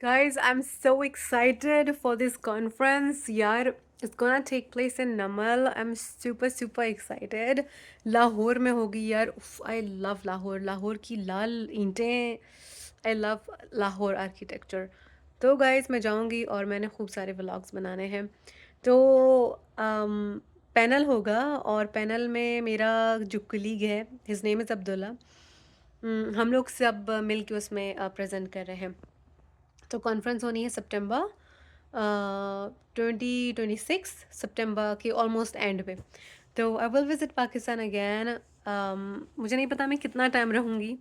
Guys, I'm so excited for this conference. यार, it's gonna take place in Namal. I'm super excited. Lahore में होगी यार. I love Lahore. Lahore की लाल ईंटें. I love Lahore architecture. तो गाइस मैं जाऊंगी और मैंने खूब सारे व्लॉग्स बनाने हैं. तो पैनल होगा और पैनल में मेरा जो कुलीग है, हिज नेम इज़ अब्दुल्ला. हम लोग सब मिल के उसमें प्रेजेंट कर रहे हैं. तो कॉन्फ्रेंस होनी है सितंबर 2026 सितंबर के ऑलमोस्ट एंड पे. तो I will visit Pakistan again. मुझे नहीं पता मैं कितना टाइम रहूँगी,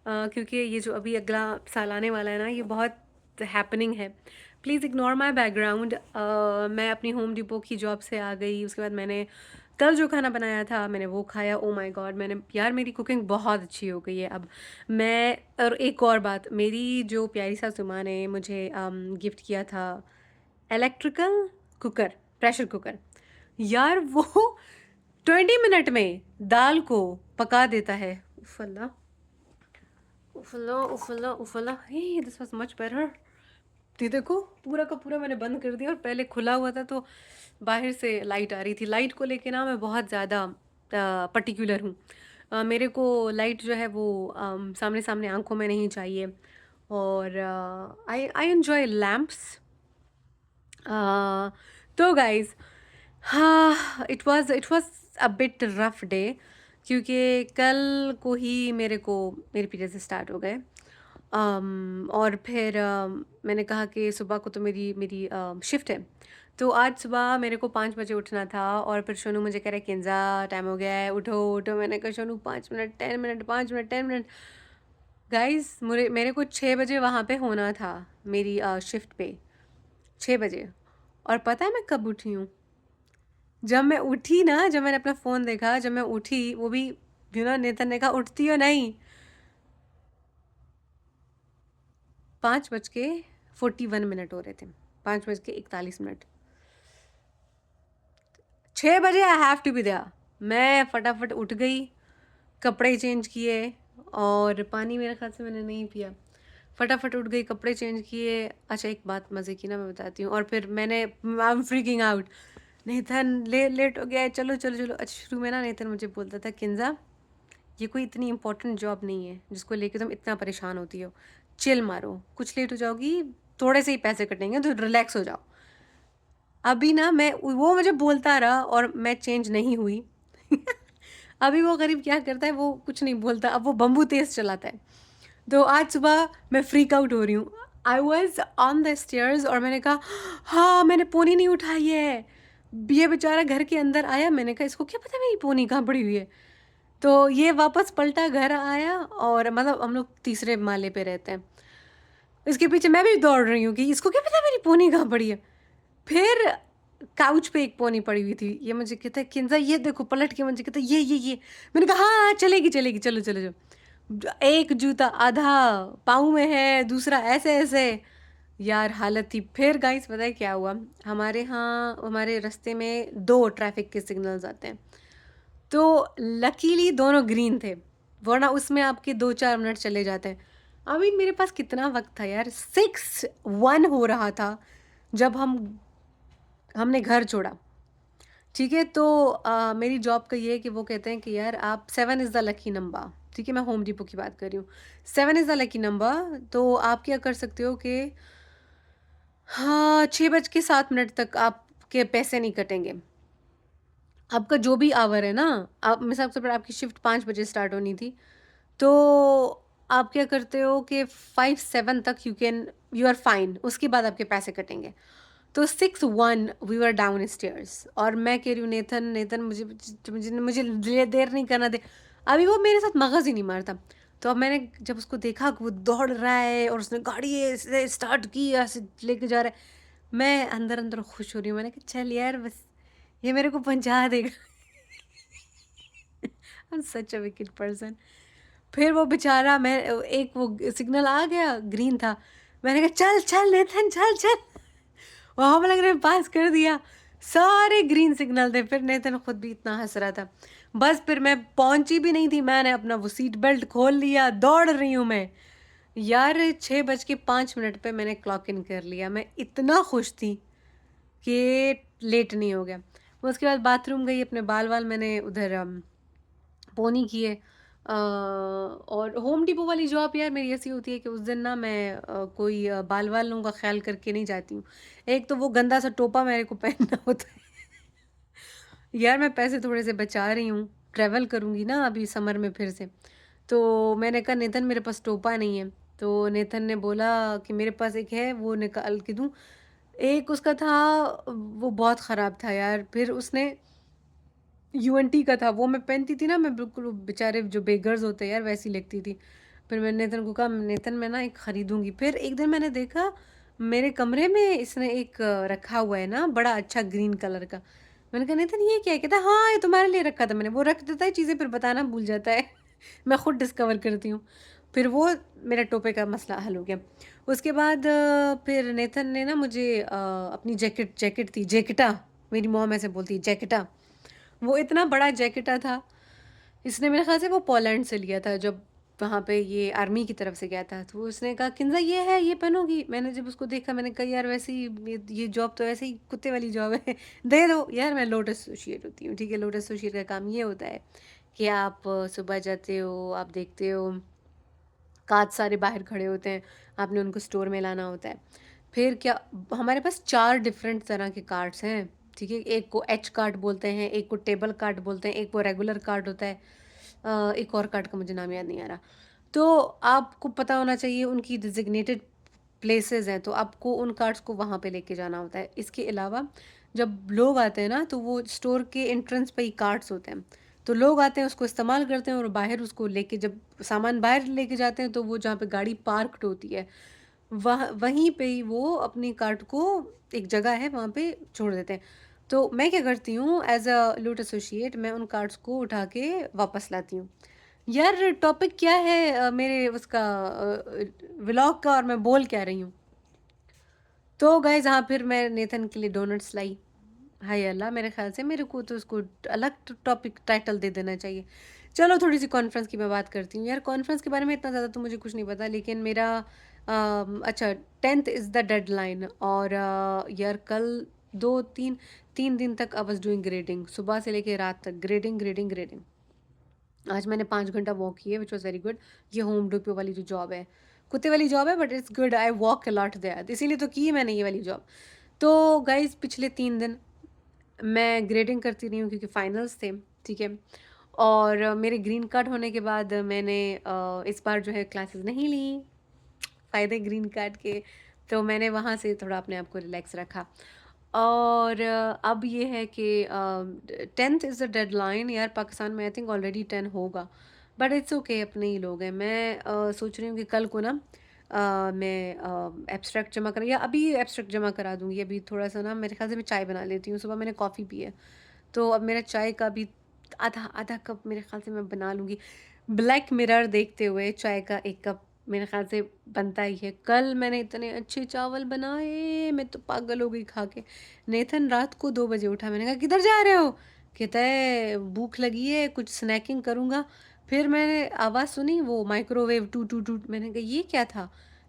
क्योंकि ये जो अभी अगला साल आने वाला है ना, ये बहुत हैपनिंग है. Please ignore my background. मैं अपनी होम डिपो की जॉब से आ गई. उसके बाद मैंने कल जो खाना बनाया था मैंने वो खाया. ओ माय गॉड, मैंने यार मेरी कुकिंग बहुत अच्छी हो गई है अब. मैं और एक और बात, मेरी जो प्यारी सासू माँ ने मुझे गिफ्ट किया था इलेक्ट्रिकल कुकर, प्रेशर कुकर. यार वो 20 मिनट में दाल को पका देता है. उफला उफला उफला उफला. हे, दिस वाज मच बेटर. ये देखो, पूरा का पूरा मैंने बंद कर दिया और पहले खुला हुआ था तो बाहर से लाइट आ रही थी. लाइट को लेके ना मैं बहुत ज़्यादा पर्टिकुलर हूँ. मेरे को लाइट जो है वो सामने सामने आंखों में नहीं चाहिए. और आई आई एन्जॉय लैम्प्स. तो गाइज, हाँ, it was a bit rough day, क्योंकि कल को ही मेरे पीरियड्स स्टार्ट हो गए. और फिर मैंने कहा कि सुबह को तो मेरी मेरी शिफ्ट है. तो आज सुबह मेरे को 5 बजे उठना था और फिर सोनू मुझे कह रहा है किंजा टाइम हो गया है, उठो उठो. मैंने कहा Sonu 5 minute 10 minute 5 minute 10 minute. Guys, मेरे को 6 बजे वहाँ पे होना था, मेरी शिफ्ट पे 6 बजे. और पता है मैं कब उठी हूँ? जब मैं उठी ना, जब मैंने अपना फ़ोन देखा, जब मैं उठी, वो भी नेतन ने कहा उठती हो नहीं. 5:41 हो रहे थे. 5:41. 6 बजे I have to be there. मैं फटाफट उठ गई, कपड़े चेंज किए. और पानी मेरे ख्याल से मैंने नहीं पिया. फटाफट उठ गई, कपड़े चेंज किए. अच्छा, एक बात मज़े की ना मैं बताती हूँ. और फिर मैंने आई एम फ्रीकिंग आउट. नेतन लेट हो गया है, चलो चलो चलो. अच्छा, शुरू में ना नेतन मुझे बोलता था किंजा, ये कोई इतनी इंपॉर्टेंट जॉब नहीं है जिसको लेके तुम इतना परेशान होती हो. चिल मारो, कुछ लेट हो जाओगी, थोड़े से ही पैसे कटेंगे तो रिलैक्स हो जाओ. अभी ना मैं, वो मुझे बोलता रहा और मैं चेंज नहीं हुई. अभी वो गरीब क्या करता है, वो कुछ नहीं बोलता, अब वो बम्बू तेज चलाता है. तो आज सुबह मैं फ्रीक आउट हो रही हूँ. I was on the stairs और मैंने कहा हाँ, मैंने पोनी नहीं उठाई है. ये बेचारा घर के अंदर आया. मैंने कहा इसको क्या पता मेरी पोनी कहाँ पड़ी हुई है. तो ये वापस पलटा, घर आया. और मतलब हम लोग तीसरे माले पे रहते हैं. इसके पीछे मैं भी दौड़ रही हूँ कि इसको क्या पता मेरी पोनी कहाँ पड़ी है. फिर काउच पे एक पोनी पड़ी हुई थी. ये मुझे कहता है किंजा ये देखो, पलट के मुझे कहता है ये. मैंने कहा हाँ हाँ, चलेगी चलेगी, चलो चलो चलो. एक जूता आधा पाँव में है, दूसरा ऐसे ऐसे. यार हालत थी. फिर गाइस पता है क्या हुआ, हमारे यहाँ हमारे रास्ते में दो ट्रैफिक के सिग्नल्स आते हैं. तो लकीली दोनों ग्रीन थे, वरना उसमें आपके 2-4 मिनट चले जाते हैं. अभी मेरे पास कितना वक्त था यार, 6:01 हो रहा था जब हमने घर छोड़ा. ठीक है. तो मेरी जॉब का ये है कि वो कहते हैं कि यार आप 7 इज़ द लकी नंबर. ठीक है, मैं होम डिपो की बात कर रही हूँ. 7 इज़ द लकी नंबर. तो आप क्या कर सकते हो कि हाँ, 6:07 तक आपके पैसे नहीं कटेंगे. आपका जो भी आवर है ना, आप मिसाल से आपकी शिफ्ट 5 बजे स्टार्ट होनी थी, तो आप क्या करते हो कि 5-7 तक यू आर फाइन. उसके बाद आपके पैसे कटेंगे. तो 6:01 वी वर डाउन स्टेयर्स. और मैं कह रही हूँ नेथन नेथन, मुझे मुझे मुझे देर नहीं करना दे. अभी वो मेरे साथ मगज़ ही नहीं मारता. तो अब मैंने जब उसको देखा कि वो दौड़ रहा है और उसने गाड़ी ऐसे स्टार्ट की, ऐसे लेके जा रहा है, मैं अंदर अंदर खुश हो रही हूँ. मैंने कहा चल यार, बस ये मेरे को पहुंचा देगा. I am such a wicked person. फिर वो बेचारा, मैं एक वो सिग्नल आ गया, ग्रीन था. मैंने कहा चल चल नेथन, चल चल. वहाँ पे लग रहा है पास कर दिया. सारे ग्रीन सिग्नल थे. फिर नेथन खुद भी इतना हंस रहा था. बस फिर मैं पहुंची भी नहीं थी, मैंने अपना वो सीट बेल्ट खोल लिया, दौड़ रही हूँ मैं. यार 6:05 पे मैंने क्लॉक इन कर लिया। मैं इतना खुश थी कि लेट नहीं हो गया। उसके बाद बाथरूम गई, अपने बाल-वाल मैंने उधर पोनी किए। और होम डिपो वाली जॉब यार मेरी ऐसी होती है कि उस दिन ना मैं कोई बाल वालों का ख्याल करके नहीं जाती हूँ। एक तो वो गंदा सा टोपा मेरे को पहनना होता है। यार मैं पैसे थोड़े से बचा रही हूँ, ट्रैवल करूँगी ना अभी समर में फिर से। तो मैंने कहा नेतन मेरे पास टोपा नहीं है। तो नेतन ने बोला कि मेरे पास एक है, वो निकाल के दूँ। एक उसका था, वो बहुत ख़राब था यार। फिर उसने यूएनटी का था, वो मैं पहनती थी ना, मैं बिल्कुल वो बेचारे जो बेगर्स होते हैं यार वैसी लगती थी। फिर मैंने नेतन को कहा नेतन मैं ना एक खरीदूँगी। फिर एक दिन मैंने देखा मेरे कमरे में इसने एक रखा हुआ है ना बड़ा अच्छा ग्रीन कलर का। मैंने कहा नेतन ये क्या है? कहता हाँ, ये तुम्हारे लिए रखा था मैंने। वो रख देता है चीज़ें फिर बताना भूल जाता है। मैं खुद डिस्कवर करती हूँ। फिर वो मेरा टोपे का मसला हल हो गया। उसके बाद फिर नेतन ने ना मुझे अपनी जैकेट जैकेट थी जैकेटा, मेरी मॉम ऐसे बोलती है जैकेटा। वो इतना बड़ा जैकेटा था, इसने मेरे ख़्याल से वो पोलैंड से लिया था जब वहाँ पे ये आर्मी की तरफ से गया था। तो उसने कहा किन्ज़ा ये है, ये पहनोगी? मैंने जब उसको देखा मैंने कहा यार वैसे ही ये जॉब तो ऐसे ही कुत्ते वाली जॉब है। दे दो। यार मैं लोटस एसोसिएट होती हूँ, ठीक है? लोटस एसोसिएट का काम ये होता है कि आप सुबह जाते हो, आप देखते हो कार्ड सारे बाहर खड़े होते हैं, आपने उनको स्टोर में लाना होता है। फिर क्या, हमारे पास 4 डिफरेंट तरह के कार्ड्स हैं, ठीक है? एक को एच कार्ड बोलते हैं, एक को टेबल कार्ड बोलते हैं, एक वो रेगुलर कार्ड होता है। एक और कार्ड का मुझे नाम याद नहीं आ रहा। तो आपको पता होना चाहिए उनकी डेज़िग्नेटेड प्लेसेस हैं, तो आपको उन कार्ड्स को वहाँ पे लेके जाना होता है। इसके अलावा जब लोग आते हैं ना, तो वो स्टोर के एंट्रेंस पे ही कार्ड्स होते हैं। तो लोग आते हैं, उसको इस्तेमाल करते हैं और बाहर उसको लेके जब सामान बाहर लेके जाते हैं, तो वो जहाँ पे गाड़ी पार्क्ड होती है, वहीं पे ही वो अपनी कार्ट को, एक जगह है वहाँ पे छोड़ देते हैं। तो मैं क्या करती हूँ एज़ अ लूट एसोसिएट, मैं उन कार्ड्स को उठा के वापस लाती हूँ। यार टॉपिक क्या है मेरे उसका व्लॉग का, और मैं बोल क्या रही हूँ? तो गाइज़ हाँ, फिर मैं नेथन के लिए डोनट्स लाई। हाय अल्लाह! मेरे ख़्याल से मेरे को तो उसको अलग टॉपिक टाइटल दे देना चाहिए। चलो थोड़ी-सी कॉन्फ्रेंस की मैं बात करती हूँ। यार कॉन्फ्रेंस के बारे में इतना ज़्यादा तो मुझे कुछ नहीं पता, लेकिन मेरा अच्छा 10th इज़ द डेडलाइन, और यार कल 2-3 3 दिन तक आई वाज़ डूइंग ग्रेडिंग, सुबह से लेके रात तक ग्रेडिंग, ग्रेडिंग, ग्रेडिंग। आज मैंने 5 घंटा वॉक किए व्हिच वाज़ वेरी गुड। ये होम डिपो वाली जो जॉब है, कुत्ते वाली जॉब है but it's good, I walk a lot there, इसीलिए तो की है मैंने ये वाली जॉब। तो गाइज़ पिछले 3 दिन मैं ग्रेडिंग करती रही हूँ क्योंकि फाइनल्स थे, ठीक है? और मेरे ग्रीन कार्ड होने के बाद मैंने इस बार जो है क्लासेस नहीं ली, फ़ायदे ग्रीन कार्ड के, तो मैंने वहाँ से थोड़ा अपने आप को रिलैक्स रखा। और अब ये है कि 10th इज़ द डेडलाइन। यार पाकिस्तान में आई थिंक ऑलरेडी 10 होगा, बट इट्स ओके, अपने ही लोग हैं। मैं सोच रही हूँ कि कल को ना मैं एब्स्ट्रैक्ट जमा कर, या अभी एब्स्ट्रैक्ट जमा करा दूँगी। अभी थोड़ा-सा ना मेरे ख़्याल से मैं चाय बना लेती हूँ, सुबह मैंने कॉफ़ी पी है, तो अब मेरा चाय का भी आधा आधा कप मेरे ख़्याल से मैं बना लूँगी। ब्लैक मिरर देखते हुए चाय का 1 कप मेरे ख़्याल से बनता ही है। कल मैंने इतने अच्छे चावल बनाए, मैं तो पागल हो गई खा के। नेथन रात को 2 बजे उठा, मैंने कहा किधर जा रहे हो? कहता है भूख लगी है, कुछ स्नैकिंग करूँगा। फिर मैंने आवाज़ सुनी वो माइक्रोवेव टू टू टू, मैंने कहा ये क्या था?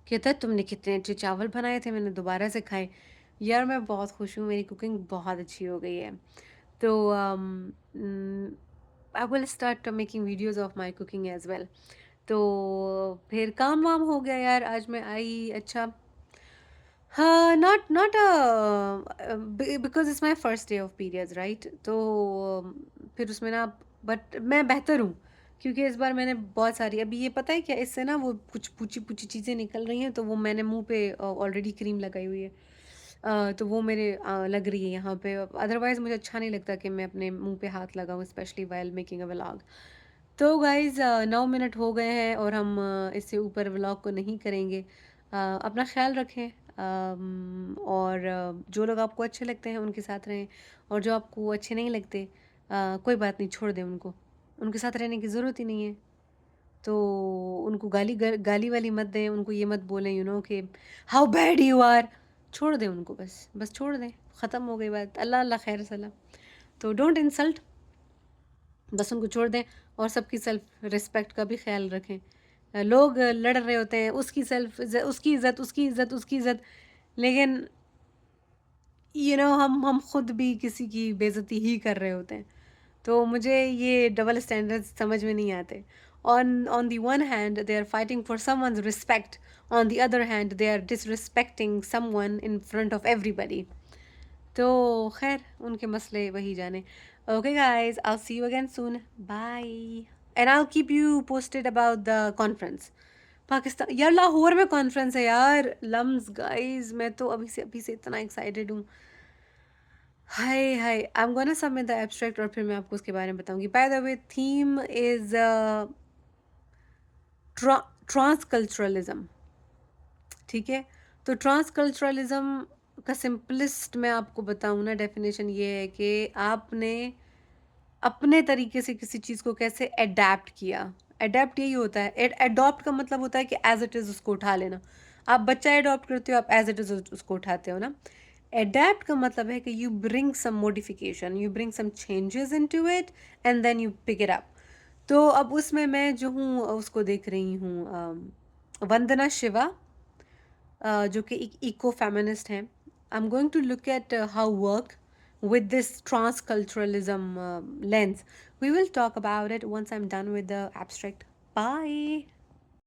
कहता है तुमने कितने अच्छे चावल बनाए थे, मैंने दोबारा से खाए। यार मैं बहुत खुश हूँ, मेरी कुकिंग बहुत अच्छी हो गई है। तो I will start making videos of my cooking as well. तो फिर काम वाम हो गया यार, आज मैं आई। अच्छा हाँ, not not because it's my first day of periods right? तो फिर उसमें ना, बट मैं बेहतर हूँ क्योंकि इस बार मैंने बहुत सारी, अभी ये पता है क्या, इससे ना वो कुछ पूछी-पूछी चीज़ें निकल रही हैं, तो वो मैंने मुँह पे ऑलरेडी क्रीम लगाई हुई है। तो वो मेरे लग रही है यहाँ पे, अदरवाइज़ मुझे अच्छा नहीं लगता कि मैं अपने मुँह पे हाथ लगाऊँ specially while making a vlog. तो गाइज़ 9 मिनट हो गए हैं और हम इससे ऊपर व्लॉग को नहीं करेंगे। अपना ख़्याल रखें, और जो लोग आपको अच्छे लगते हैं उनके साथ रहें, और जो आपको अच्छे नहीं लगते कोई बात नहीं, छोड़ दें उनको। उनके साथ रहने की ज़रूरत ही नहीं है। तो उनको गाली वाली मत दें, उनको ये मत बोलें कि हाउ बैड यू आर। छोड़ दें उनको, बस छोड़ दें, ख़त्म हो गई बात। अल्लाह अल्लाह खैर सलाम। तो डोंट इंसल्ट, बस उनको छोड़ दें, और सबकी सेल्फ रिस्पेक्ट का भी ख्याल रखें। लोग लड़ रहे होते हैं, उसकी सेल्फ इज़्ज़त, उसकी इज़्ज़त, उसकी इज़्ज़त, उसकी इज़्ज़त, लेकिन हम खुद भी किसी की बेइज़्ज़ती ही कर रहे होते हैं। तो मुझे ये डबल स्टैंडर्ड्स समझ में नहीं आते। On the one hand they are fighting for someone's respect, on the other hand they are disrespecting someone in front of everybody. तो खैर उनके मसले वही जाने। Okay guys, I will see you again soon, bye, and I will keep you posted about the conference. Pakistan यार, लाहौर में conference है यार, लम्स गाइस, मैं तो अभी से इतना एक्साइटेड हूँ। Hi hi, I am gonna submit the abstract और फिर मैं आपको उसके बारे में बताऊंगी। By the way, theme is transculturalism. ठीक है, तो ट्रांस कल्चरलिज्म का सिंपलेस्ट मैं आपको बताऊं ना, डेफिनेशन ये है कि आपने अपने तरीके से किसी चीज़ को कैसे अडेप्ट किया। अडेप्ट यही होता है, अडॉप्ट का मतलब होता है कि एज इट इज़ उसको उठा लेना। आप बच्चा अडॉप्ट करते हो, आप एज इट इज़ उसको उठाते हो ना। अडेप्ट का मतलब है कि you bring some modification, you bring some changes into it and then you pick it up. तो अब उसमें मैं जो हूँ उसको देख रही हूँ, वंदना शिवा, जो कि एक इको फेमिनिस्ट हैं। I am going to look at how work with this transculturalism lens. We will talk about it once I'm done with the abstract. Bye.